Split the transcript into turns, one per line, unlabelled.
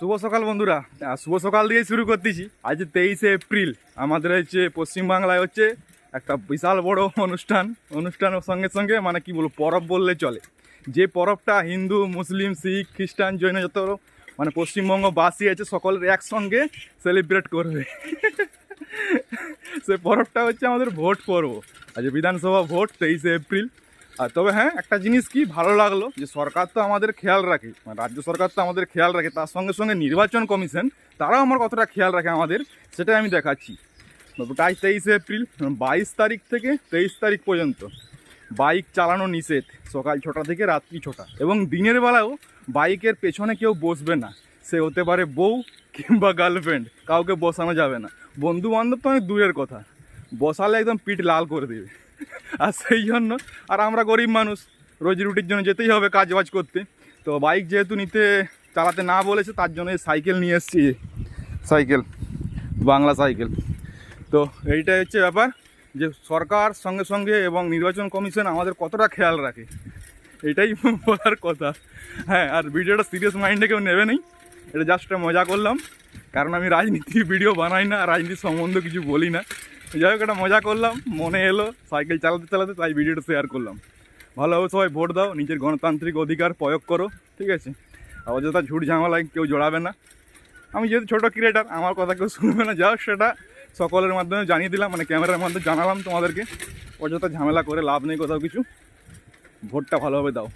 শুভ সকাল বন্ধুরা। শুভ সকাল দিয়ে শুরু করতেছি। আজ 23শে এপ্রিল। আমাদের হচ্ছে পশ্চিমবাংলায় হচ্ছে একটা বিশাল বড় অনুষ্ঠানের সঙ্গে সঙ্গে মানে কি বলবো পরব বললে চলে। যে পরবটা হিন্দু, মুসলিম, শিখ, খ্রিস্টান, জৈন যত মানে পশ্চিমবঙ্গবাসী আছে সকলের একসঙ্গে সেলিব্রেট করবে। সে পরবটা হচ্ছে আমাদের ভোট পর্ব। আজ বিধানসভা ভোট 23শে এপ্রিল। আর তবে হ্যাঁ, একটা জিনিস কি ভালো লাগলো যে সরকার তো আমাদের খেয়াল রাখে, মানে রাজ্য সরকার তো আমাদের খেয়াল রাখে, তার সঙ্গে সঙ্গে নির্বাচন কমিশন তারাও আমার কতটা খেয়াল রাখে আমাদের, সেটাই আমি দেখাচ্ছি। আজ 23শে এপ্রিল, 22 তারিখ থেকে 23 তারিখ পর্যন্ত বাইক চালানো নিষেধ, সকাল 6টা থেকে রাত্রি 6টা। এবং দিনের বেলাও বাইকের পেছনে কেউ বসবে না, সে হতে পারে বউ কিংবা গার্লফ্রেন্ড, কাউকে বসানো যাবে না। বন্ধু বান্ধব তো অনেক দূরের কথা, বসালে একদম পিঠ লাল করে দেবে। আর সেই জন্য, আর আমরা গরিব মানুষ, রোজি রুটির জন্য যেতেই হবে কাজ বাজ করতে। তো বাইক যেহেতু চালাতে না বলেছে, তার জন্য সাইকেল নিয়ে এসেছি। Cycle, Bangla cycle. তো এইটাই হচ্ছে ব্যাপার, যে সরকার সঙ্গে সঙ্গে এবং নির্বাচন কমিশন আমাদের কতটা খেয়াল রাখে, এটাই বলার কথা। হ্যাঁ, আর ভিডিওটা সিরিয়াস মাইন্ডে কেউ নেবে নেই, এটা জাস্ট মজা করলাম। কারণ আমি রাজনীতি ভিডিও বানাই না, রাজনীতি সম্বন্ধে কিছু বলি না। যাই হোক, একটা মজা করলাম, মনে এলো সাইকেল চালাতে চালাতে, তাই ভিডিওটা শেয়ার করলাম। ভালোভাবে সবাই ভোট দাও, নিজের গণতান্ত্রিক অধিকার প্রয়োগ করো, ঠিক আছে? অযথা ঝুট ঝামেলায় কেউ জড়াবে না। আমি যেহেতু ছোটো ক্রিয়েটার, আমার কথা কেউ শুনবে না, যা সেটা সকলের মাধ্যমে জানিয়ে দিলাম, মানে ক্যামেরার মাধ্যমে জানালাম তোমাদেরকে। অযথা ঝামেলা করে লাভ নেই কোথাও কিছু। ভোটটা ভালোভাবে দাও।